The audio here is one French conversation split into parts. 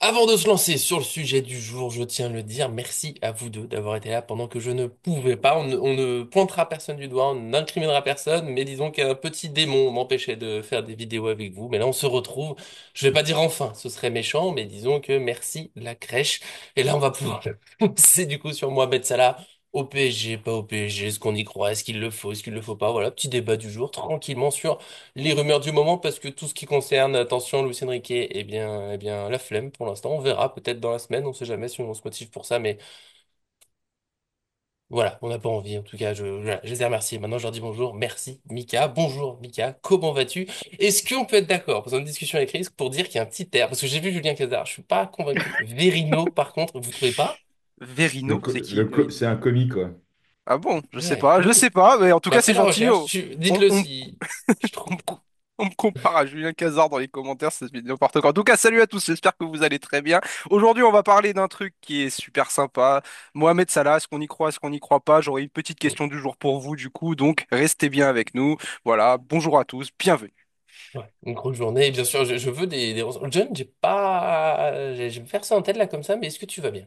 Avant de se lancer sur le sujet du jour, je tiens à le dire, merci à vous deux d'avoir été là pendant que je ne pouvais pas. On ne pointera personne du doigt, on n'incriminera personne, mais disons qu'un petit démon m'empêchait de faire des vidéos avec vous. Mais là, on se retrouve. Je vais pas dire enfin, ce serait méchant, mais disons que merci la crèche. Et là, on va pouvoir c'est du coup sur Mohamed Salah. Au PSG, pas au PSG, est-ce qu'on y croit, est-ce qu'il le faut, est-ce qu'il le faut pas? Voilà, petit débat du jour, tranquillement sur les rumeurs du moment, parce que tout ce qui concerne, attention, Luis Enrique, eh bien, la flemme pour l'instant. On verra peut-être dans la semaine, on sait jamais si on se motive pour ça, mais voilà, on n'a pas envie. En tout cas, voilà, je les ai remerciés. Maintenant, je leur dis bonjour. Merci, Mika. Bonjour, Mika. Comment vas-tu? Est-ce qu'on peut être d'accord, dans une discussion avec Chris, pour dire qu'il y a un petit air, parce que j'ai vu Julien Cazard, je suis pas convaincu. Verino, par contre, vous trouvez pas? Verino, c'est qui Verino? C'est un comique, quoi. Ah bon, Ouais. je sais pas, mais en tout Bah, cas c'est faites la gentil. recherche. Oh. On, Dites-le on, si je on trompe. me co- on me compare à Julien Cazard dans les commentaires, c'est n'importe quoi. En tout cas, salut à tous, j'espère que vous allez très bien. Aujourd'hui, on va parler d'un truc qui est super sympa. Mohamed Salah, est-ce qu'on y croit, est-ce qu'on n'y croit pas? J'aurai une petite question du jour pour vous, du coup, donc restez bien avec nous. Voilà, bonjour à tous, bienvenue. Ouais, une grosse journée. Et bien sûr, je veux des... John, j'ai pas... je vais faire ça en tête là comme ça, mais est-ce que tu vas bien?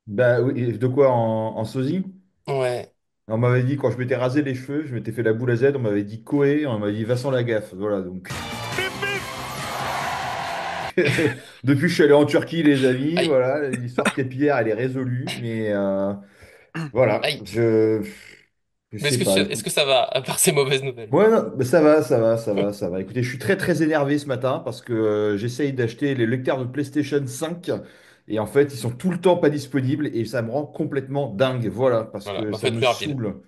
Bah oui, et de quoi en sosie? Ouais. On m'avait dit, quand je m'étais rasé les cheveux, je m'étais fait la boule à Z, on m'avait dit Koé, on m'avait dit Vincent Lagaffe. Voilà, donc. Depuis, je suis allé en Turquie, les amis. Aïe, Voilà, l'histoire capillaire, elle est résolue. Mais voilà, aïe. je Mais sais pas. est-ce que ça va, à part ces mauvaises nouvelles? Ouais, non, mais ça va, ça va, ça va, ça va. Écoutez, je suis très très énervé ce matin parce que j'essaye d'acheter les lecteurs de PlayStation 5 et en fait, ils sont tout le temps pas disponibles et ça me rend complètement dingue. Voilà, parce Voilà, que bah, faut ça être me plus rapide. saoule.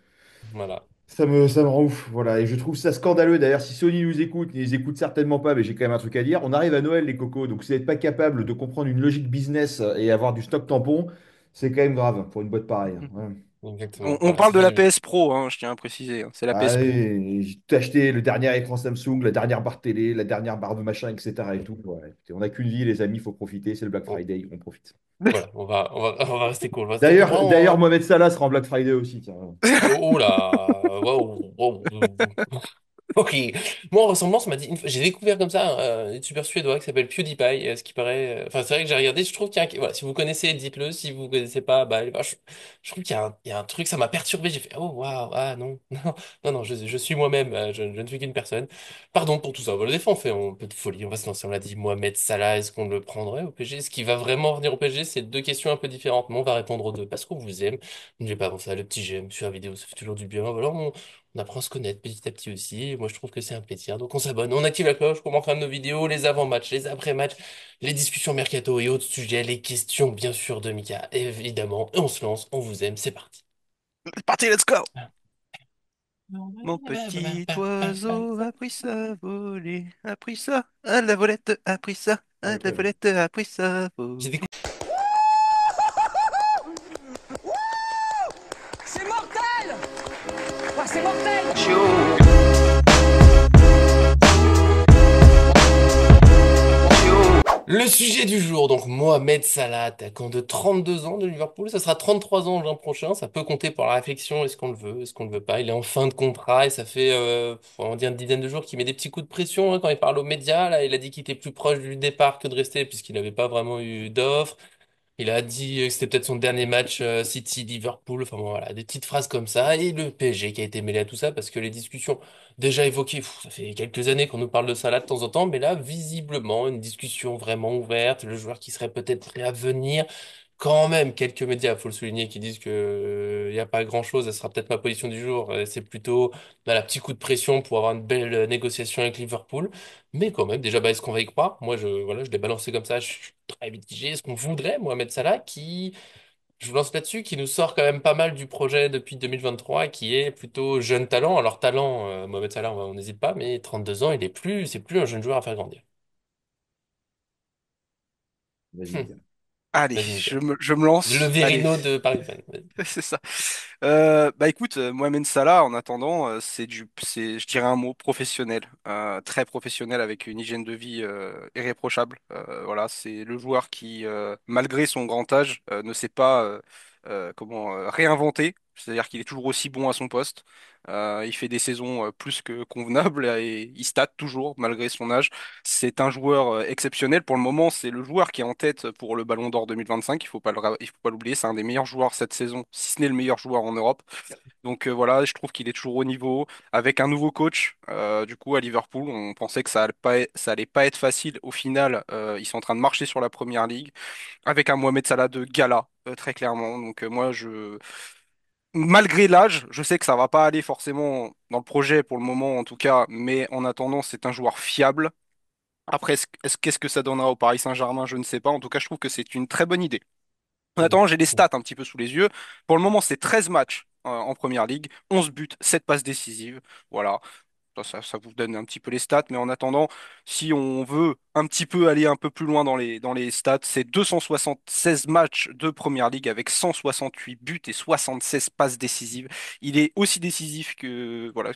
Voilà. Ça me rend ouf. Voilà, et je trouve ça scandaleux. D'ailleurs, si Sony nous écoute, ils les écoutent certainement pas, mais j'ai quand même un truc à dire. On arrive à Noël, les cocos, donc si vous n'êtes pas capable de comprendre une logique business et avoir du stock tampon, c'est quand même grave pour une boîte pareille. Ouais. Exactement. On Ouais, parle ça de la fait... PS Pro, hein, je tiens à préciser, hein, c'est la PS Pro. Allez, j'ai tout acheté, le dernier écran Samsung, la dernière barre télé, la dernière barre de machin, etc. et tout. Ouais, écoutez, on n'a qu'une vie, les amis, il faut profiter. C'est le Black oh, Friday, on profite. voilà, on va rester cool. On va rester cool. D'ailleurs, Mohamed Salah sera en Black Friday aussi. Tiens. Oh là, waouh, waouh. Ok. Moi, en ressemblance, on m'a dit, j'ai découvert comme ça un youtubeur suédois qui s'appelle PewDiePie, ce qui paraît, enfin, c'est vrai que j'ai regardé, je trouve qu'il y a, voilà, si vous connaissez, dites-le, si vous connaissez pas, bah, allez voir. Je trouve qu'il y a un truc, ça m'a perturbé, j'ai fait, oh, waouh, ah, non, non, non, non, je suis moi-même, je ne suis qu'une personne. Pardon pour tout ça. Voilà, des fois, on fait un peu de folie, on va se lancer, on l'a dit, Mohamed Salah, est-ce qu'on le prendrait au PSG? Est-ce qu'il va vraiment venir au PSG? C'est deux questions un peu différentes, mais on va répondre aux deux, parce qu'on vous aime. N'oubliez pas, bon, ça, le petit j'aime sur la vidéo, ça fait toujours du bien. Voilà, on apprend à se connaître petit à petit aussi. Et moi, je trouve que c'est un plaisir. Donc, on s'abonne, on active la cloche, on manque de nos vidéos, les avant-matchs, les après-matchs, les discussions mercato et autres sujets, les questions, bien sûr, de Mika, évidemment. Et on se lance, on vous aime, c'est parti. C'est parti, let's go! Mon petit oiseau a pris sa volée, a pris ça, à la volette, a pris ça, à la Incroyable. volette, a pris sa J'ai volée. découvert. C'est mortel! Ah, c'est mortel! Le sujet du jour, donc Mohamed Salah, attaquant de 32 ans de Liverpool, ça sera 33 ans l'an prochain, ça peut compter pour la réflexion, est-ce qu'on le veut, est-ce qu'on le veut pas, il est en fin de contrat et ça fait, on dit une dizaine de jours qu'il met des petits coups de pression hein, quand il parle aux médias, là il a dit qu'il était plus proche du départ que de rester puisqu'il n'avait pas vraiment eu d'offre. Il a dit que c'était peut-être son dernier match City-Liverpool. Enfin bon, voilà, des petites phrases comme ça. Et le PSG qui a été mêlé à tout ça parce que les discussions déjà évoquées, ça fait quelques années qu'on nous parle de ça là de temps en temps, mais là, visiblement, une discussion vraiment ouverte. Le joueur qui serait peut-être prêt à venir. Quand même, quelques médias, faut le souligner, qui disent que il n'y a pas grand-chose. Ça sera peut-être ma position du jour. C'est plutôt bah, la petit coup de pression pour avoir une belle négociation avec Liverpool. Mais quand même, déjà, bah, est-ce qu'on va y croire? Moi, voilà, je l'ai balancé comme ça. Je suis très mitigé. Est-ce qu'on voudrait Mohamed Salah qui, je vous lance là-dessus, qui nous sort quand même pas mal du projet depuis 2023 et qui est plutôt jeune talent. Alors, talent, Mohamed Salah, on n'hésite pas, mais 32 ans, c'est plus un jeune joueur à faire grandir. Vas-y, Mika. Allez, Vas-y, Mika. je me Le lance. Allez, Verino de Paris Fan. Vas-y. c'est ça. Bah écoute, Mohamed Salah, en attendant, je dirais un mot professionnel, très professionnel avec une hygiène de vie irréprochable. Voilà, c'est le joueur qui, malgré son grand âge, ne s'est pas réinventé. C'est-à-dire qu'il est toujours aussi bon à son poste. Il fait des saisons plus que convenables et il stat toujours malgré son âge. C'est un joueur exceptionnel. Pour le moment, c'est le joueur qui est en tête pour le Ballon d'Or 2025. Il faut pas l'oublier. C'est un des meilleurs joueurs cette saison, si ce n'est le meilleur joueur en Europe. Donc voilà, je trouve qu'il est toujours au niveau. Avec un nouveau coach, du coup, à Liverpool, on pensait que ça allait pas être facile. Au final, ils sont en train de marcher sur la première ligue avec un Mohamed Salah de gala, très clairement. Donc malgré l'âge, je sais que ça va pas aller forcément dans le projet pour le moment en tout cas, mais en attendant, c'est un joueur fiable. Après, qu'est-ce que ça donnera au Paris Saint-Germain, je ne sais pas. En tout cas, je trouve que c'est une très bonne idée. En attendant, j'ai les stats un petit peu sous les yeux. Pour le moment, c'est 13 matchs en première ligue, 11 buts, 7 passes décisives. Voilà. Ça vous donne un petit peu les stats, mais en attendant, si on veut un petit peu aller un peu plus loin dans les stats, c'est 276 matchs de Première Ligue avec 168 buts et 76 passes décisives. Il est aussi décisif que, voilà,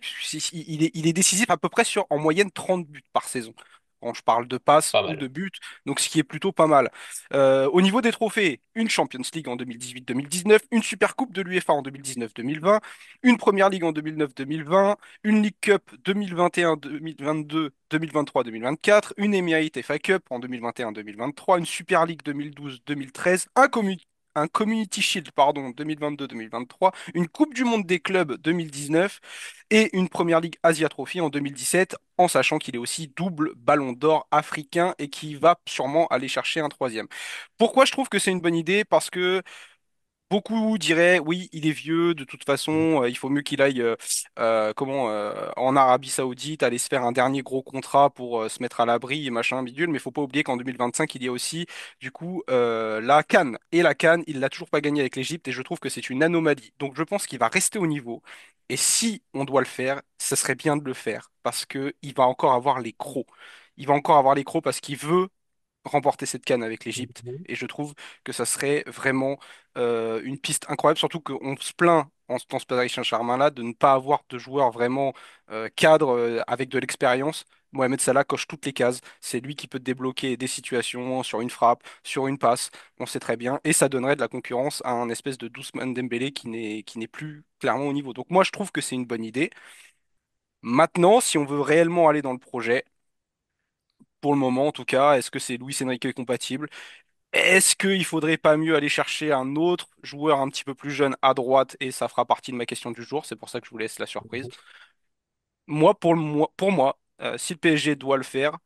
il est décisif à peu près sur, en moyenne, 30 buts par saison. Quand je parle de passes Pas ou de mal. buts, donc ce qui est plutôt pas mal. Au niveau des trophées, une Champions League en 2018-2019, une Super Coupe de l'UEFA en 2019-2020, une Première Ligue en 2009-2020, une League Cup 2021, 2022, 2023, 2024, une Emirates FA Cup en 2021, 2023, une Super League 2012, 2013, un Community Shield pardon, 2022, 2023, une Coupe du Monde des clubs 2019 et une Première Ligue Asia Trophy en 2017, en sachant qu'il est aussi double Ballon d'Or africain et qui va sûrement aller chercher un troisième. Pourquoi je trouve que c'est une bonne idée? Parce que beaucoup diraient, oui, il est vieux, de toute façon, il faut mieux qu'il aille en Arabie Saoudite, aller se faire un dernier gros contrat pour se mettre à l'abri et machin bidule, mais il faut pas oublier qu'en 2025, il y a aussi du coup la CAN. Et la CAN, il l'a toujours pas gagné avec l'Égypte et je trouve que c'est une anomalie. Donc je pense qu'il va rester au niveau. Et si on doit le faire, ce serait bien de le faire parce que il va encore avoir les crocs. Il va encore avoir les crocs parce qu'il veut remporter cette canne avec l'Égypte. Et je trouve que ça serait vraiment une piste incroyable, surtout qu'on se plaint dans ce Paris Saint-Germain-là de ne pas avoir de joueurs vraiment cadres avec de l'expérience. Mohamed Salah coche toutes les cases. C'est lui qui peut débloquer des situations sur une frappe, sur une passe. On sait très bien. Et ça donnerait de la concurrence à un espèce de Ousmane Dembélé qui n'est plus clairement au niveau. Donc moi, je trouve que c'est une bonne idée. Maintenant, si on veut réellement aller dans le projet, pour le moment en tout cas, est-ce que c'est Luis Enrique compatible? Est-ce qu'il faudrait pas mieux aller chercher un autre joueur un petit peu plus jeune à droite et ça fera partie de ma question du jour, c'est pour ça que je vous laisse la surprise. Pour moi, si le PSG doit le faire,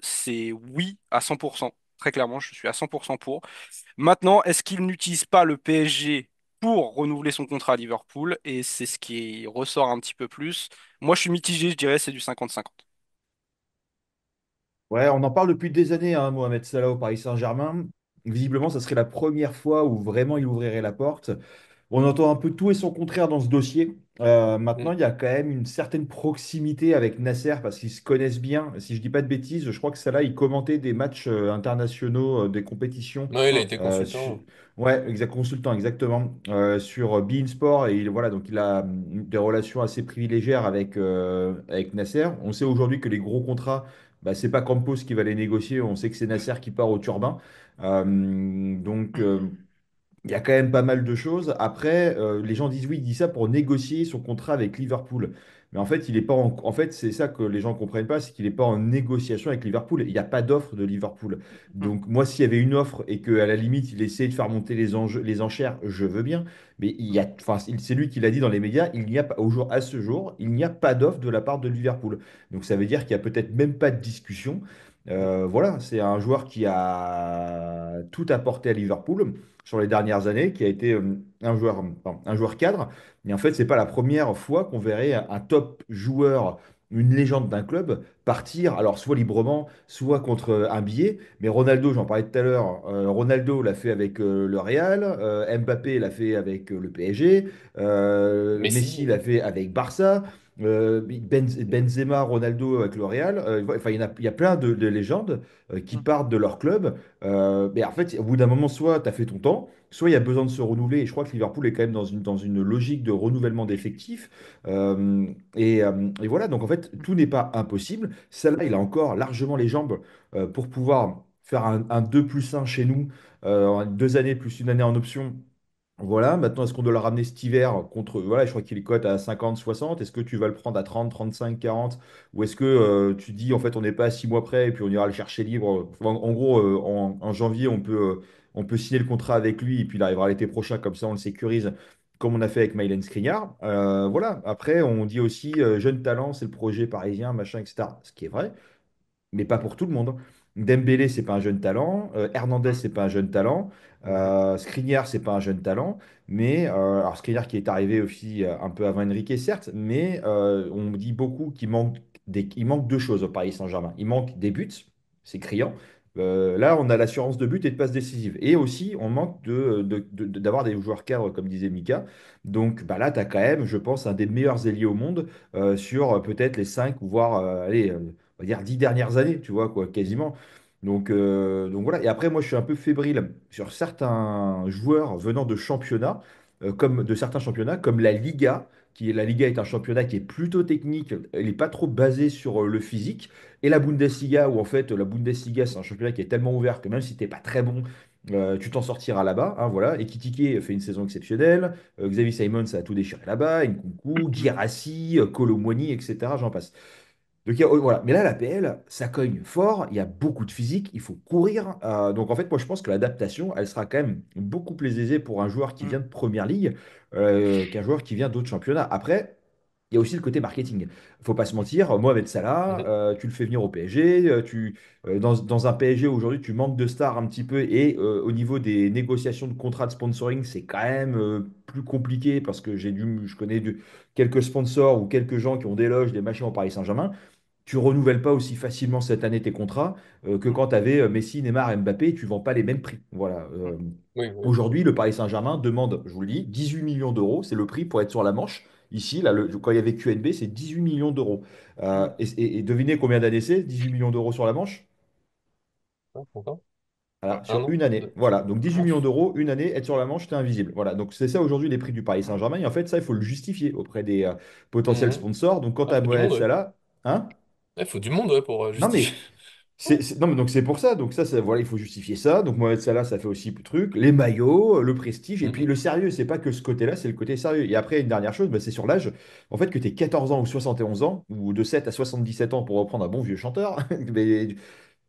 c'est oui à 100%. Très clairement, je suis à 100% pour. Maintenant, est-ce qu'il n'utilise pas le PSG pour renouveler son contrat à Liverpool? Et c'est ce qui ressort un petit peu plus. Moi, je suis mitigé, je dirais, c'est du 50-50. Ouais, on en parle depuis des années, hein, Mohamed Salah au Paris Saint-Germain. Visiblement, ça serait la première fois où vraiment il ouvrirait la porte. On entend un peu tout et son contraire dans ce dossier. Maintenant, Mm. il y a quand même une certaine proximité avec Nasser parce qu'ils se connaissent bien. Si je dis pas de bêtises, je crois que Salah, il commentait des matchs internationaux, des compétitions. Ouais, il a été Sur... consultant. Ouais, exact, consultant, exactement. Sur beIN Sport. Et voilà, donc il a des relations assez privilégiées avec Nasser. On sait aujourd'hui que les gros contrats, bah, c'est pas Campos qui va les négocier. On sait que c'est Nasser qui part au turbin. Donc, il y a quand même pas mal de choses. Après, les gens disent oui, il dit ça pour négocier son contrat avec Liverpool. Mais en fait, il est pas en fait, c'est ça que les gens ne comprennent pas, c'est qu'il n'est pas en négociation avec Liverpool. Il n'y a pas d'offre de Liverpool. Mm, Donc moi, s'il y avait une offre et qu'à la limite, il essayait de faire monter les enchères, je veux bien. Mais mm, enfin, c'est lui qui l'a dit dans les médias, il n'y a pas, à ce jour, il n'y a pas d'offre de la part de Liverpool. Donc ça veut dire qu'il n'y a peut-être même pas de discussion. Mm. Voilà, c'est un joueur qui a tout apporté à Liverpool sur les dernières années, qui a été un joueur cadre. Et en fait, c'est pas la première fois qu'on verrait un top joueur, une légende d'un club, partir, alors soit librement, soit contre un billet. Mais Ronaldo, j'en parlais tout à l'heure, Ronaldo l'a fait avec le Real, Mbappé l'a fait avec le PSG, Messi Messi. l'a fait avec Barça. Benzema, Ronaldo avec le Real, enfin il y a plein de légendes qui mm, partent de leur club. Mais en fait, au bout d'un moment, soit tu as fait ton temps, soit il y a besoin de se renouveler. Et je crois que Liverpool est quand même dans une logique de renouvellement d'effectifs. Et voilà, donc en fait, tout n'est pas impossible. Celle-là, il a encore largement les jambes pour pouvoir faire un 2 plus un chez nous, en 2 années plus une année en option Voilà, maintenant, est-ce qu'on doit le ramener cet hiver contre. Voilà, je crois qu'il est cote à 50, 60. Est-ce que tu vas le prendre à 30, 35, 40? Ou est-ce que tu dis, en fait, on n'est pas à 6 mois près et puis on ira le chercher libre? En gros, en janvier, on peut signer le contrat avec lui et puis il arrivera l'été prochain, comme ça, on le sécurise, comme on a fait avec Mylen Skriniar. Voilà, après, on dit aussi jeune talent, c'est le projet parisien, machin, etc. Ce qui est vrai mais pas pour tout le monde. Dembélé, c'est pas un jeune talent. Hernandez, Mm. c'est pas un jeune talent. Mhm. Skriniar, c'est pas un jeune talent. Mais alors Skriniar qui est arrivé aussi un peu avant Enrique, certes, mais on dit beaucoup qu'il manque il manque deux choses au Paris Saint-Germain. Il manque des buts, c'est criant. Là, on a l'assurance de but et de passe décisive. Et aussi, on manque d'avoir des joueurs cadres, comme disait Mika. Donc bah là, tu as quand même, je pense, un des meilleurs ailiers au monde sur peut-être les 5 voire allez, on va dire 10 dernières années, tu vois, quoi, quasiment. Donc voilà. Et après, moi, je suis un peu fébrile sur certains joueurs venant de championnats, comme de certains championnats, comme la Liga, la Liga est un championnat qui est plutôt technique, elle n'est pas trop basée sur le physique, et la Bundesliga, où en fait, la Bundesliga, c'est un championnat qui est tellement ouvert que même si t'es pas très bon, tu t'en sortiras là-bas, hein, voilà. Et Ekitike fait une saison exceptionnelle, Xavi Simons a tout déchiré là-bas, Nkunku, Guirassy, Kolo Muani, etc. J'en passe. Donc voilà. Mais là, la PL, ça cogne fort, il y a beaucoup de physique, il faut courir. Donc en fait, moi je pense que l'adaptation, elle sera quand même beaucoup plus aisée pour un joueur qui Mm. vient de Première Ligue qu'un joueur qui vient d'autres championnats. Après, il y a aussi le côté marketing. Faut pas se mentir, Mohamed Salah, Mhm. tu le fais venir au PSG, dans un PSG aujourd'hui, tu manques de stars un petit peu et au niveau des négociations de contrats de sponsoring, c'est quand même plus compliqué parce que je connais quelques sponsors ou quelques gens qui ont des loges, des machins au Paris Saint-Germain. Tu renouvelles pas aussi facilement cette année tes contrats que Mm. quand tu avais Messi, Neymar, Mbappé, tu vends pas les mêmes prix. Voilà. Mm. Oui, oui. Aujourd'hui, le Paris Saint-Germain demande, je vous le dis, 18 millions d'euros. C'est le prix pour être sur la Manche. Ici, là, quand il y avait QNB, c'est 18 millions d'euros. Mm. Et devinez combien d'années c'est? 18 millions d'euros sur la Manche? Ah, content. Voilà, Un sur an? une année. Deux. Voilà, donc 18 millions Ouf. d'euros, une année, être sur la Manche, t'es invisible. Voilà, donc c'est ça aujourd'hui les prix du Paris Saint-Germain. Et en fait, ça, il faut le justifier auprès des potentiels Mhm. sponsors. Donc, quand tu Ah, as faut du Mohamed monde, ouais. Salah, hein? Il faut du monde, ouais, pour Non, justifier. mais non, mais donc c'est pour ça. Donc voilà, il faut justifier ça. Donc Mohamed Salah, ça fait aussi le truc, les maillots, le prestige, et puis Mhm. le sérieux. C'est pas que ce côté-là, c'est le côté sérieux. Et après, une dernière chose, bah, c'est sur l'âge. En fait, que tu aies 14 ans ou 71 ans, ou de 7 à 77 ans pour reprendre un bon vieux chanteur, mais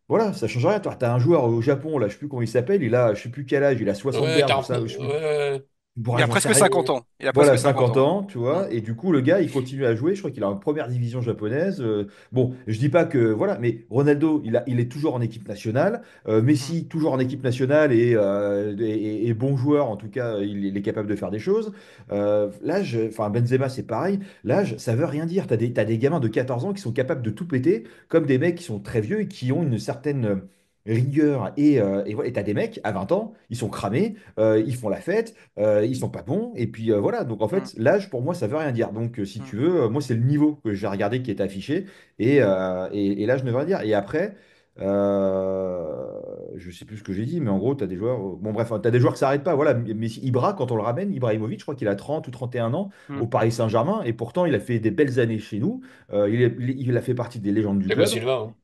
voilà, ça change rien. Tu as un joueur au Japon, là, je sais plus comment il s'appelle, il a, je sais plus quel âge, il a 60 Ouais, berges, ou 40. ça, je sais plus. Ouais. Il Bon, a j'en sais presque rien. 50 ans. Il a Voilà, presque 50 50 ans. ans, tu Mm. vois, et du coup, le gars, il continue à jouer. Je crois qu'il est en première division japonaise. Bon, je dis pas que, voilà, mais Ronaldo, il est toujours en équipe nationale. Mm. Messi, toujours en équipe nationale et bon joueur, en tout cas, il est capable de faire des choses. L'âge, enfin, Benzema, c'est pareil. L'âge, ça veut rien dire. T'as des gamins de 14 ans qui sont capables de tout péter, comme des mecs qui sont très vieux et qui ont une certaine rigueur. Et voilà. Et t'as des mecs à 20 ans, ils sont cramés, ils font la fête. Ils sont pas bons. Et puis voilà, donc en Mm. fait, l'âge pour moi, ça veut rien dire. Donc si Mm. tu veux, moi, c'est le niveau que j'ai regardé qui est affiché. Et l'âge ne veut rien dire. Et après, je sais plus ce que j'ai dit, mais en gros, tu as des joueurs. Bon, bref, tu as des joueurs qui s'arrêtent pas. Voilà, mais Ibra, quand on le ramène, Ibrahimovic, je crois qu'il a 30 ou 31 ans Mm. au Paris Saint-Germain. Et pourtant, il a fait des belles années chez nous. Il a fait partie des légendes du Thiago club. Silva, hein.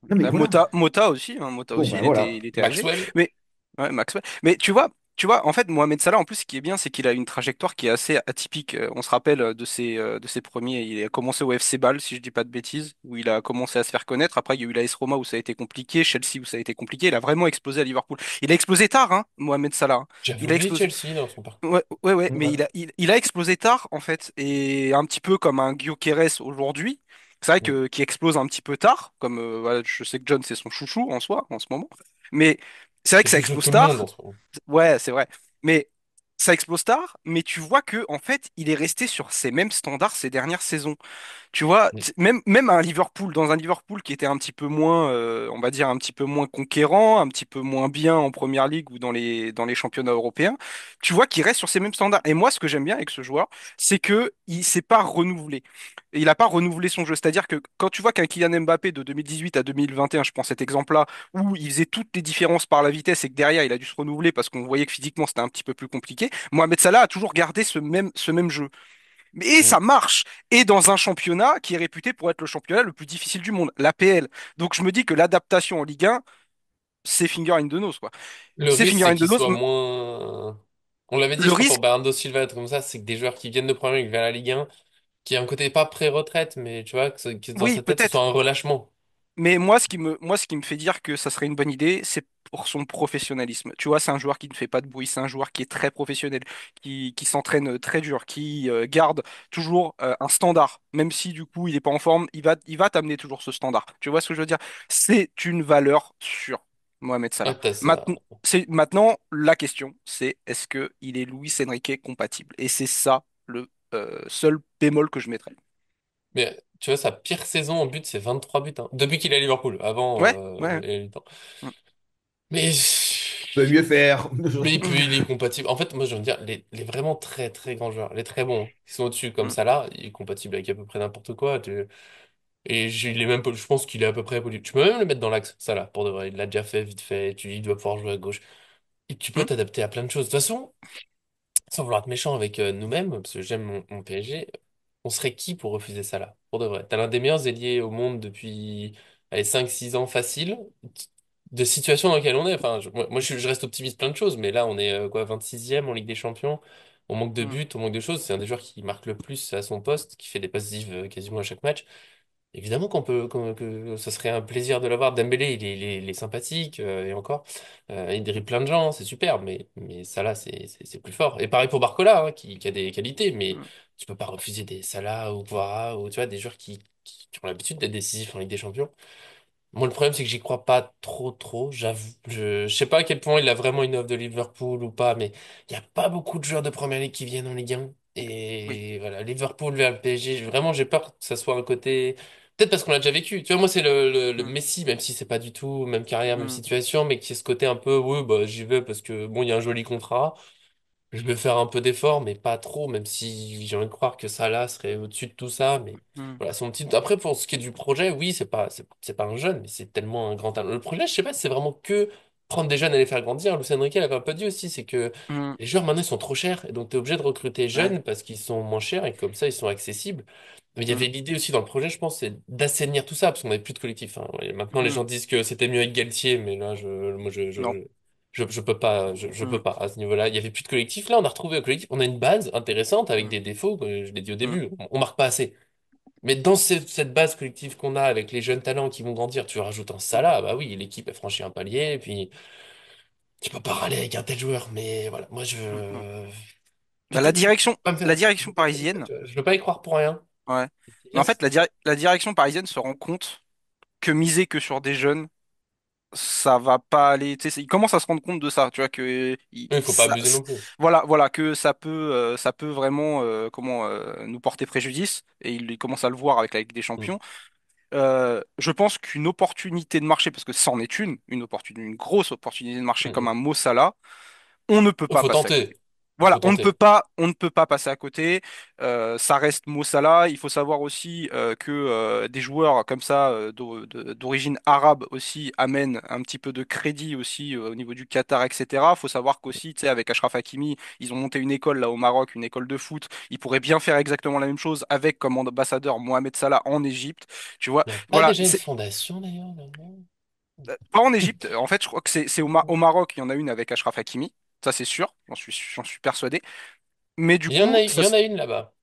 Non, mais voilà. Mota aussi, hein, Mota Bon, aussi, ben voilà. il était âgé. Maxwell. Mais ouais, Maxwell. Mais tu vois, en fait, Mohamed Salah, en plus, ce qui est bien, c'est qu'il a une trajectoire qui est assez atypique. On se rappelle de ses premiers. Il a commencé au FC Bâle, si je dis pas de bêtises, où il a commencé à se faire connaître. Après, il y a eu l'AS Roma où ça a été compliqué, Chelsea où ça a été compliqué. Il a vraiment explosé à Liverpool. Il a explosé tard, hein, Mohamed Salah, hein. J'avais Il a oublié explosé. Chelsea dans son parcours. Ouais, mais Ouais. il a explosé tard, en fait, et un petit peu comme un Gyökeres aujourd'hui. C'est vrai Mm. que qui explose un petit peu tard, comme voilà, je sais que John c'est son chouchou en soi en ce moment, mais c'est vrai C'est que le ça chouchou de explose tout le monde tard. en ce moment. Ouais, c'est vrai. Mais ça explose tard, mais tu vois que en fait, il est resté sur ces mêmes standards ces dernières saisons. Tu vois, Mm. même un Liverpool, dans un Liverpool qui était un petit peu moins, on va dire un petit peu moins conquérant, un petit peu moins bien en première ligue ou dans les championnats européens, tu vois qu'il reste sur ces mêmes standards. Et moi, ce que j'aime bien avec ce joueur, c'est que il s'est pas renouvelé. Et il n'a pas renouvelé son jeu. C'est-à-dire que quand tu vois qu'un Kylian Mbappé de 2018 à 2021, je prends cet exemple-là, où il faisait toutes les différences par la vitesse et que derrière il a dû se renouveler parce qu'on voyait que physiquement c'était un petit peu plus compliqué, Mohamed Salah a toujours gardé ce même jeu. Et Mm. ça marche. Et dans un championnat qui est réputé pour être le championnat le plus difficile du monde, l'APL. Donc je me dis que l'adaptation en Ligue 1, c'est finger in the nose, quoi. Le C'est risque, finger c'est in the qu'il nose. soit moins. On l'avait dit, Le je crois, pour risque, Bernardo Silva, et tout comme ça, c'est que des joueurs qui viennent de Premier League vers la Ligue 1, qui a un côté pas pré-retraite, mais tu vois, que dans oui, sa tête, ce soit peut-être. un relâchement. Mais moi, ce qui me fait dire que ça serait une bonne idée, c'est pour son professionnalisme. Tu vois, c'est un joueur qui ne fait pas de bruit, c'est un joueur qui est très professionnel, qui s'entraîne très dur, qui garde toujours un standard. Même si du coup il n'est pas en forme, il va t'amener toujours ce standard. Tu vois ce que je veux dire? C'est une valeur sûre, Mohamed Ah, Salah. t'as ça. Maintenant, la question, c'est est-ce que il est Luis Enrique compatible? Et c'est ça le seul bémol que je mettrais. Mais tu vois, sa pire saison en but, c'est 23 buts, hein. Depuis qu'il est à Liverpool. Avant, Ouais, ouais. il y a eu le temps. Mm, Mais, Peut mieux faire. mais il mm, est compatible. En fait, moi, je veux dire, les vraiment très très grands joueurs, les très bons, qui sont au-dessus comme mm, ça là, il est compatible avec à peu près n'importe quoi. Il est même, je pense qu'il est à peu près polyvalent. Tu peux même le mettre dans l'axe, ça là, pour de vrai. Il l'a déjà fait vite fait. Il doit pouvoir jouer à gauche. Et tu peux mm, t'adapter à plein de choses. De toute façon, sans vouloir être méchant avec nous-mêmes, parce que j'aime mon PSG, on serait qui pour refuser ça là? Pour de vrai. T'as l'un des meilleurs ailiers au monde depuis allez, 5-6 ans facile, de situation dans laquelle on est. Enfin, moi, je reste optimiste plein de choses, mais là on est quoi, 26e en Ligue des Champions. On manque de mm, buts, on manque de choses. C'est un des joueurs qui marque le plus à son poste, qui fait des passes décisives quasiment à chaque match. Évidemment que ce serait un plaisir de l'avoir. Dembélé, il est sympathique, et encore, il dribble plein de gens, c'est super, mais Salah, c'est plus fort. Et pareil pour Barcola, hein, qui a des qualités, mais mm, tu peux pas refuser des Salah ou Guevara, ou tu vois, des joueurs qui ont l'habitude d'être décisifs en Ligue des Champions. Moi, le problème, c'est que j'y crois pas trop, j'avoue. Je sais pas à quel point il a vraiment une offre de Liverpool ou pas, mais il y a pas beaucoup de joueurs de Première Ligue qui viennent en Ligue 1. oui. Et voilà, Liverpool vers le PSG, vraiment, j'ai peur que ça soit un côté. Peut-être parce qu'on l'a déjà vécu. Tu vois, moi, c'est le Mm, Messi, même si c'est pas du tout même carrière, même mm, situation, mais qui est ce côté un peu, oui, bah, j'y vais parce que, bon, il y a un joli contrat. Je vais faire un peu d'effort, mais pas trop, même si j'ai envie de croire que Salah serait au-dessus de tout ça. Mais mm, voilà, son petit. Après, pour ce qui est du projet, oui, c'est pas un jeune, mais c'est tellement un grand talent. Le projet, je sais pas si c'est vraiment que prendre des jeunes et les faire grandir. Lucien Riquet l'avait un peu dit aussi, c'est que mm, les joueurs maintenant ils sont trop chers, et donc tu es obligé de recruter ouais, jeunes parce qu'ils sont moins chers et comme ça ils sont accessibles. Mais il y avait mm, l'idée aussi dans le projet, je pense, c'est d'assainir tout ça, parce qu'on n'avait plus de collectif, hein. Ouais, maintenant, les mm, gens disent que c'était mieux avec Galtier, mais là, moi, non. je peux pas, je Mm, peux pas à ce niveau-là. Il y avait plus de collectif. Là, on a retrouvé un collectif. On a une base intéressante avec mm, des défauts, je l'ai dit au mm, début. On marque pas assez. Mais dans cette base collective qu'on a avec les jeunes talents qui vont grandir, tu rajoutes un Salah, bah oui, l'équipe a franchi un palier, et puis tu peux pas râler avec un tel joueur. Mais voilà, moi, mm, mm. Bah, je peux pas me faire, la direction parisienne, je veux pas y croire pour rien. ouais. Mais en fait, Efficace. la direction parisienne se rend compte que miser que sur des jeunes, ça va pas aller. Tu sais, ils commencent à se rendre compte de ça, tu vois que Il faut pas abuser non plus. voilà que ça peut vraiment nous porter préjudice et ils commencent à le voir avec la Ligue des Mm, Champions. Je pense qu'une opportunité de marché, parce que c'en est une opportunité, une grosse opportunité de marché mm, comme mm. un Mo Salah, on ne peut Il pas faut passer à côté. tenter. Il Voilà, faut tenter. on ne peut pas passer à côté. Ça reste Mo Salah. Il faut savoir aussi que des joueurs comme ça, d'origine arabe aussi, amènent un petit peu de crédit aussi au niveau du Qatar, etc. Il faut savoir qu'aussi, tu sais, avec Achraf Hakimi, ils ont monté une école là au Maroc, une école de foot. Ils pourraient bien faire exactement la même chose avec comme ambassadeur Mohamed Salah en Égypte. Tu vois, Il n'y a pas voilà, déjà une fondation d'ailleurs là-bas. pas en Égypte. En fait, je crois que c'est au Maroc, il y en a une avec Achraf Hakimi. Ça, c'est sûr. J'en suis persuadé. Mais du coup, Il y en a une là-bas.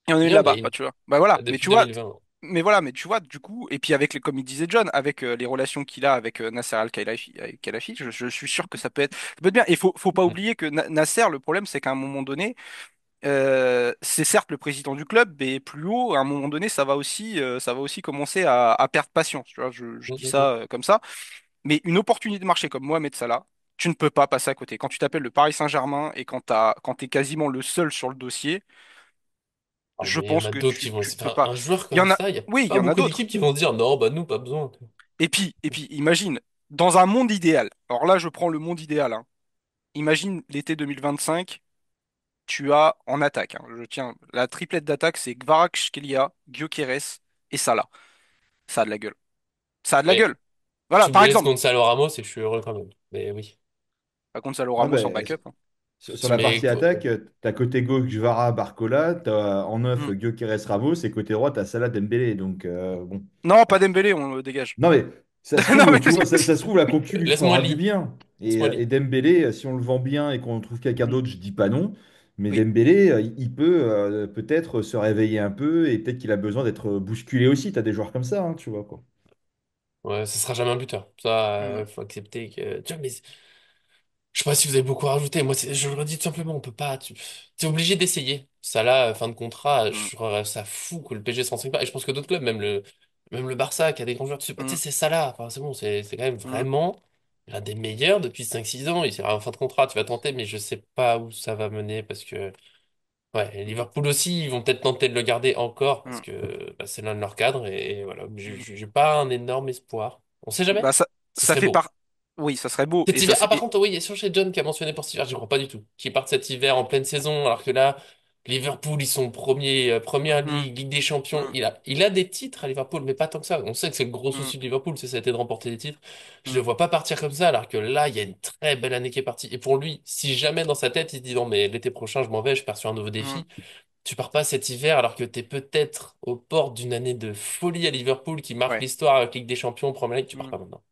il y en a Il une y en a là-bas, bah, une. tu vois. Bah voilà, Depuis 2020. mais tu vois, du coup, et puis avec les, comme il disait John, avec les relations qu'il a avec Nasser Al-Khelaifi, je suis sûr que ça peut être bien. Et faut pas Mhm. oublier que Nasser, le problème, c'est qu'à un moment donné, c'est certes le président du club, mais plus haut, à un moment donné, ça va aussi commencer à perdre patience. Tu vois, je dis Mhm. ça comme ça. Mais une opportunité de marché comme Mohamed Salah, tu ne peux pas passer à côté. Quand tu t'appelles le Paris Saint-Germain et quand t'es quasiment le seul sur le dossier, Ah, je mais il y en pense a que d'autres qui vont tu ne essayer. peux Enfin, pas. un joueur Il y comme en a, ça, il n'y a oui, il y pas en a beaucoup d'autres. d'équipes qui vont se dire non, bah nous, pas besoin. Et puis, imagine, dans un monde idéal, alors là, je prends le monde idéal, hein. Imagine l'été 2025, tu as en attaque, hein, je tiens, la triplette d'attaque, c'est Kvaratskhelia, Gyökeres et Salah. Ça a de la gueule. Ça a de la Mais gueule. Voilà, tu me par laisses exemple, Gonzalo Ramos et je suis heureux quand même. Mais oui. par contre, Gonzalo Ah Ramos bah, en backup, hein. sur la Mais partie attaque, t'as côté gauche Gvara, Barcola, t'as en neuf Hmm. Gyökeres Ramos et côté droit t'as Salah Dembélé. Donc bon. Non, pas Dembélé, on le dégage. Non mais ça se Non, trouve, mais tu vois, ça se trouve la concu lui laisse-moi fera du Lee. bien. Et Smolly. Dembélé, si on le vend bien et qu'on trouve quelqu'un Mm. d'autre, je dis pas non. Mais Oui. Dembélé, il peut peut-être se réveiller un peu et peut-être qu'il a besoin d'être bousculé aussi. Tu as des joueurs comme ça, hein, tu vois, quoi. Ouais, ce sera jamais un buteur. Ça, Mm. faut accepter que. Tu vois, mais je sais pas si vous avez beaucoup à rajouter. Moi, je le redis tout simplement, on peut pas. Tu es obligé d'essayer. Ça là, fin de contrat, Mm. ça fout que le PSG s'en signe pas. Et je pense que d'autres clubs, même le Barça, qui a des grands joueurs, tu sais, Mm. c'est ça là. Enfin, c'est bon, c'est quand même Mm. vraiment l'un des meilleurs depuis 5 6 ans. Il sera en fin de contrat, tu vas tenter, mais je sais pas où ça va mener parce que. Ouais, et Liverpool aussi, ils vont peut-être tenter de le garder encore parce Mm. que bah, c'est l'un de leurs cadres et voilà. J'ai pas un énorme espoir. On sait jamais. Bah ça, Ce ça serait fait beau. par. Oui, ça serait beau. Cet Et ça, hiver. Ah, c'est. par contre, oui, il y a sur chez John qui a mentionné pour cet hiver, je crois pas du tout. Qui partent cet hiver en pleine saison, alors que là, Liverpool, ils sont premiers, première Mm. ligue, Ligue des Champions. Mm. Il a des titres à Liverpool, mais pas tant que ça. On sait que c'est le gros Mm. souci de Liverpool, c'est ça a été de remporter des titres. Je le Mm. vois pas partir comme ça, alors que là, il y a une très belle année qui est partie. Et pour lui, si jamais dans sa tête, il se dit non, mais l'été prochain, je m'en vais, je pars sur un nouveau Mm. défi. Tu pars pas cet hiver alors que t'es peut-être aux portes d'une année de folie à Liverpool qui marque Ouais. l'histoire avec Ligue des Champions, Premier League, tu pars Mm. pas maintenant.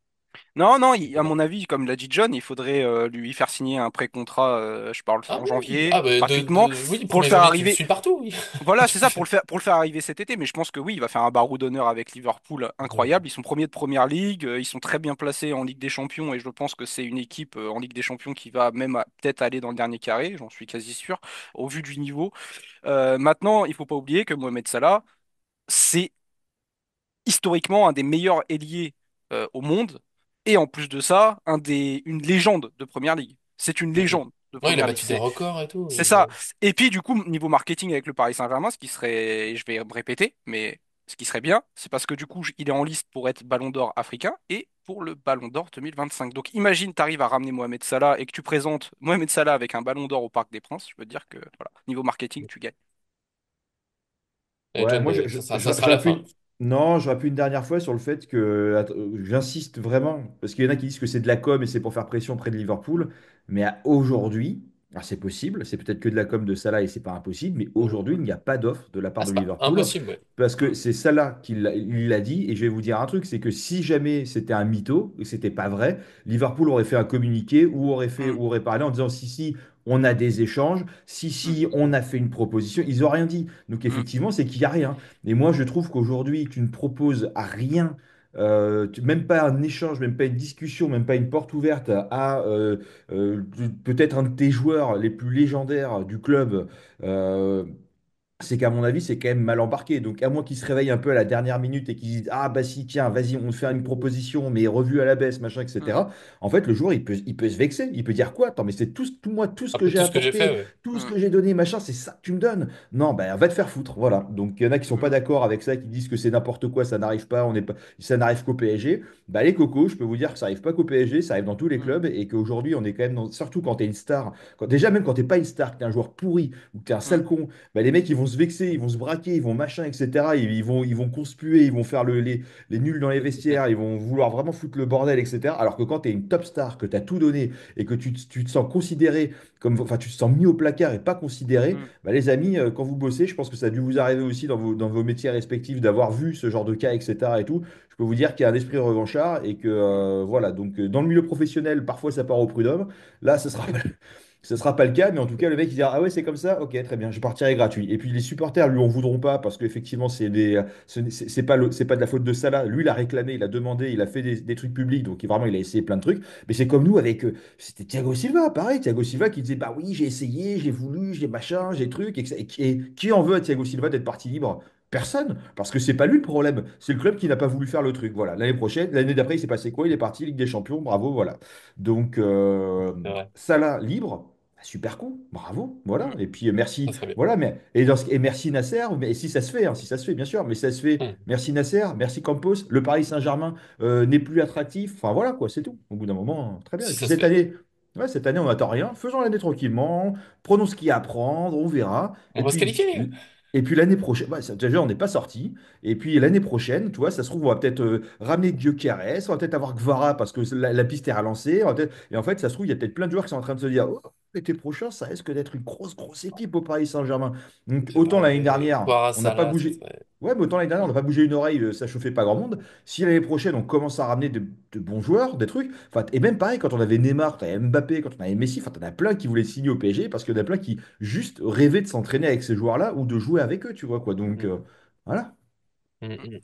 Non, non, Tu peux à pas. mon avis, comme l'a dit John, il faudrait lui faire signer un pré-contrat, je parle Ah en oui, janvier, gratuitement, oui, pour le 1er faire janvier, tu le arriver. suis partout, oui. Voilà, c'est ça, pour le faire arriver cet été, mais je pense que oui, il va faire un barreau d'honneur avec Liverpool Ouais. incroyable. Ils sont premiers de première ligue, ils sont très bien placés en Ligue des Champions, et je pense que c'est une équipe en Ligue des Champions qui va même peut-être aller dans le dernier carré, j'en suis quasi sûr, au vu du niveau. Maintenant, il faut pas oublier que Mohamed Salah, c'est historiquement un des meilleurs ailiers au monde, et en plus de ça, une légende de première ligue. C'est une Mm, mm. légende de Ouais, il a première ligue. battu des records et tout. C'est ça. Et puis, du coup, niveau marketing avec le Paris Saint-Germain, ce qui serait, et je vais me répéter, mais ce qui serait bien, c'est parce que du coup, il est en liste pour être Ballon d'Or africain et pour le Ballon d'Or 2025. Donc, imagine, tu arrives à ramener Mohamed Salah et que tu présentes Mohamed Salah avec un Ballon d'Or au Parc des Princes. Je veux dire que, voilà, niveau marketing, tu gagnes. Et Ouais, John, moi, ça sera la j'aurais pu fin. non, j'aurais pu une dernière fois sur le fait que, j'insiste vraiment, parce qu'il y en a qui disent que c'est de la com et c'est pour faire pression près de Liverpool, mais aujourd'hui, alors c'est possible, c'est peut-être que de la com de Salah et c'est pas impossible, mais aujourd'hui, Mm. il n'y a pas d'offre de la part Ah, de c'est pas Liverpool, impossible, ouais. parce que Mm. c'est Salah il l'a dit, et je vais vous dire un truc, c'est que si jamais c'était un mytho, et que c'était pas vrai, Liverpool aurait fait un communiqué Mm. ou aurait parlé en disant si, si, on a des échanges, si, Mm. si, on a fait une proposition, ils n'ont rien dit. Donc Mm. effectivement, c'est qu'il n'y a rien. Et moi, je trouve qu'aujourd'hui, tu ne proposes à rien, même pas un échange, même pas une discussion, même pas une porte ouverte à peut-être un de tes joueurs les plus légendaires du club. euh, c'est qu'à mon avis, c'est quand même mal embarqué. Donc, à moins qu'ils se réveillent un peu à la dernière minute et qu'ils disent, ah bah si, tiens, vas-y, on te fait une proposition, mais revue à la baisse, machin, Mm. etc. En fait, le joueur, il peut se vexer. Il peut dire quoi? Attends, mais c'est moi, tout ce que Après j'ai tout ce que j'ai apporté, fait, ouais. tout ce Mm. que j'ai donné, machin, c'est ça que tu me donnes. Non, ben, va te faire foutre. Voilà. Donc, il y en a qui sont pas Mm. d'accord avec ça, qui disent que c'est n'importe quoi, ça n'arrive pas, on n'est pas, ça n'arrive qu'au PSG. Bah, les cocos, je peux vous dire que ça arrive pas qu'au PSG, ça arrive dans tous les Mm. clubs et qu'aujourd'hui, on est quand même surtout quand tu es une star, déjà même quand t'es pas une star, que t'es un joueur pourri ou que t'es un Mm. sale con, bah, les mecs, ils vont se vexer, ils vont se braquer, ils vont machin, etc. Ils vont conspuer, ils vont faire les nuls dans les vestiaires, ils vont vouloir vraiment foutre le bordel, etc. Alors que quand tu es une top star, que tu as tout donné et que tu te sens considéré comme, enfin, tu te sens mis au placard et pas considéré, Mm. bah, les amis, quand vous bossez, je pense que ça a dû vous arriver aussi dans vos métiers respectifs d'avoir vu ce genre de cas, etc. et tout. Je peux vous dire qu'il y a un esprit revanchard et que, Mm. voilà, donc dans le milieu professionnel, parfois ça part au prud'homme. Là, ce sera pas le cas, mais en tout cas, le mec il dira, ah ouais, c'est comme ça, ok, très bien, je partirai gratuit. Et puis les supporters lui en voudront pas parce qu'effectivement, c'est pas de la faute de Salah. Lui, il a réclamé, il a demandé, il a fait des trucs publics, donc vraiment, il a essayé plein de trucs. Mais c'est comme nous avec, c'était Thiago Silva, pareil, Thiago Silva qui disait, bah oui, j'ai essayé, j'ai voulu, j'ai machin, j'ai truc. Et qui en veut à Thiago Silva d'être parti libre? Personne, parce que c'est pas lui le problème, c'est le club qui n'a pas voulu faire le truc. Voilà, l'année prochaine, l'année d'après, il s'est passé quoi? Il est parti Ligue des Champions, bravo, voilà. Donc, C'est vrai. Salah libre. Super con, bravo, voilà. Mm. Et puis Ça merci, serait bien. voilà, et merci Nasser, mais si ça se fait, hein, si ça se fait, bien sûr, mais ça se fait. Hmm. Merci Nasser, merci Campos. Le Paris Saint-Germain n'est plus attractif. Enfin voilà quoi, c'est tout. Au bout d'un moment, très bien. Et Si puis ça se fait. cette année, on n'attend rien. Faisons l'année tranquillement. Prenons ce qu'il y a à prendre, on verra. On va se qualifier, les gars. Et puis l'année prochaine, ouais, déjà on n'est pas sorti. Et puis l'année prochaine, tu vois, ça se trouve, on va peut-être ramener Gyökeres, on va peut-être avoir Gvara parce que la piste est relancée. Et en fait, ça se trouve, il y a peut-être plein de joueurs qui sont en train de se dire, oh, l'été prochain, ça risque d'être une grosse, grosse équipe au Paris Saint-Germain. Donc, C'est autant l'année vrai, dernière, Kvara on n'a pas Salah, ça bougé. serait. Ouais, mais autant l'année dernière, on n'a pas bougé une oreille, ça chauffait pas grand monde. Si l'année prochaine, on commence à ramener de bons joueurs, des trucs. Enfin, et même pareil, quand on avait Neymar, quand on avait Mbappé, quand on avait Messi, enfin, t'en as plein qui voulaient signer au PSG parce qu'il y en a plein qui juste rêvaient de s'entraîner avec ces joueurs-là ou de jouer avec eux, tu vois, quoi. Donc, Mm, voilà. mm,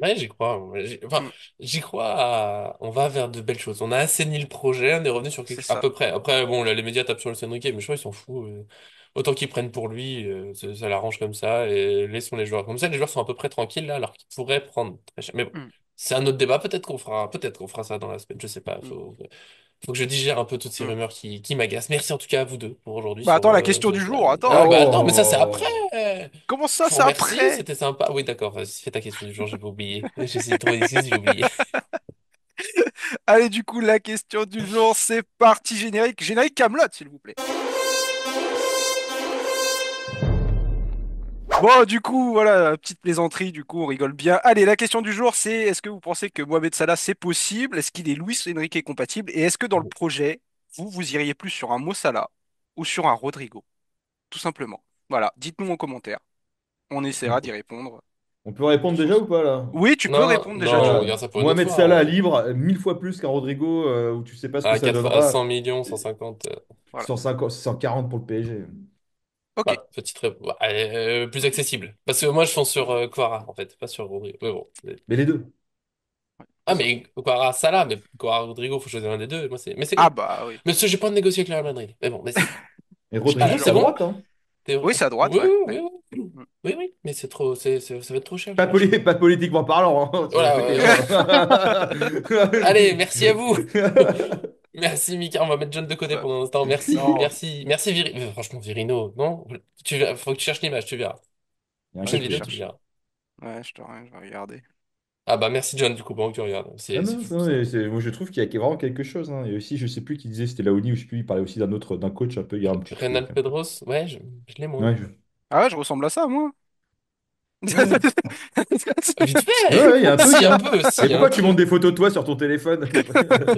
Ouais, j'y crois. Enfin, Mm. j'y crois. On va vers de belles choses. On a assaini le projet, on est revenu sur quelque C'est chose à ça. peu près. Après, bon, là, les médias tapent sur le Enrique, mais je crois qu'ils s'en foutent. Autant qu'ils prennent pour lui, ça l'arrange comme ça, et laissons les joueurs. Comme ça, les joueurs sont à peu près tranquilles là, alors qu'ils pourraient prendre très cher. Mais bon, Mm. c'est un autre débat. Peut-être qu'on fera ça dans la semaine. Je sais pas. Mm. Faut que je digère un peu toutes ces Mm. rumeurs qui m'agacent. Merci en tout cas à vous deux pour aujourd'hui Bah attends, la question sur du ce jour, derby. attends. Ah bah attends, mais ça c'est après. Oh! Comment ça, Je vous c'est remercie, après? c'était sympa. Oui, d'accord, fais ta question du jour, j'avais oublié. J'essaie de trouver des excuses, j'ai oublié. Allez, du coup, la question du jour, c'est parti générique. Générique Camelot, s'il vous plaît. Bon, du coup, voilà, petite plaisanterie, du coup, on rigole bien. Allez, la question du jour, c'est est-ce que vous pensez que Mohamed Salah, c'est possible? Est-ce qu'il est Luis Enrique compatible? Et est-ce que dans le projet, vous iriez plus sur un Mo Salah ou sur un Rodrigo? Tout simplement. Voilà, dites-nous en commentaire. On On essaiera peut, d'y répondre on peut répondre tous déjà ou ensemble. pas là? Oui, tu peux Non, répondre déjà, non, on John. regarde ça pour une autre Mohamed fois. Salah libre, 1000 fois plus qu'un Rodrigo, où tu sais pas ce que ça À donnera. 100 millions, 150. 150, 140 pour le PSG. Ok. Plus accessible. Parce que moi, je fonce sur Kvara, en fait, pas sur Rodrigo. Mais bon. Mais les deux. Ah, C'est ça. mais Kvara, Salah, mais Kvara, Rodrigo, faut choisir un des deux. Mais c'est Ah comme. bah oui. Mais ce, j'ai pas de négocier avec le Real Madrid. Mais bon, mais c'est. Et Ah Rodrigo, là, c'est c'est à bon? droite, hein. Oui, c'est à droite, Oui, ouais. oui, Ouais. oui, oui. Mm. Oui, oui, mais c'est trop. Ça va être trop cher, le Pas, chercher. pas politiquement parlant, hein, tu vas me Voilà, péter, ouais. hein. Allez, merci à vous. Merci Mika, on va mettre John de côté Bah, pendant un instant. Merci, non. merci, merci Franchement, Virino, non? Faut que tu cherches l'image, tu verras. Il y a un Ouais, Prochaine je vais vidéo, tu chercher. verras. Ouais, je vais regarder. Ah bah merci John, du coup, bon que tu regardes. Ah C'est non, fou non, ça. mais moi je trouve qu'il y a vraiment quelque chose, hein. Et aussi, je sais plus qui disait, c'était Laoni ou je sais plus, il parlait aussi d'un coach un peu, il y a un petit Renan truc. Pedros, ouais, je l'ai moins. Ouais, Ah ouais, je ressemble à ça, moi. ouais. Vite Ouais, fait! ouais, il y a un truc, Si, un hein. peu, Et si, un pourquoi tu montes truc. des photos de toi sur ton téléphone?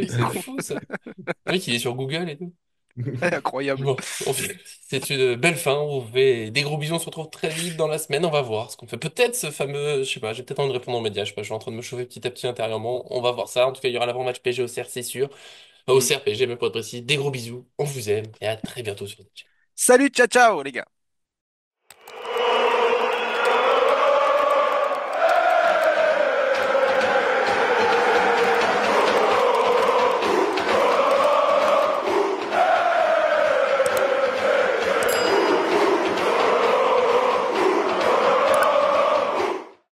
C'est fou ça. Le mec, il est sur Google et tout. Incroyable. Bon, c'est une belle fin. On vous fait des gros bisous. On se retrouve très vite dans la semaine. On va voir ce qu'on fait. Peut-être ce fameux, je sais pas, j'ai peut-être envie de répondre aux médias. Je sais pas, je suis en train de me chauffer petit à petit intérieurement. On va voir ça. En tout cas, il y aura l'avant-match PSG au CR, c'est sûr. Au Mm. CR PSG, même pour être précis. Des gros bisous. On vous aime et à très bientôt sur notre chaîne. Salut, ciao, ciao, les gars.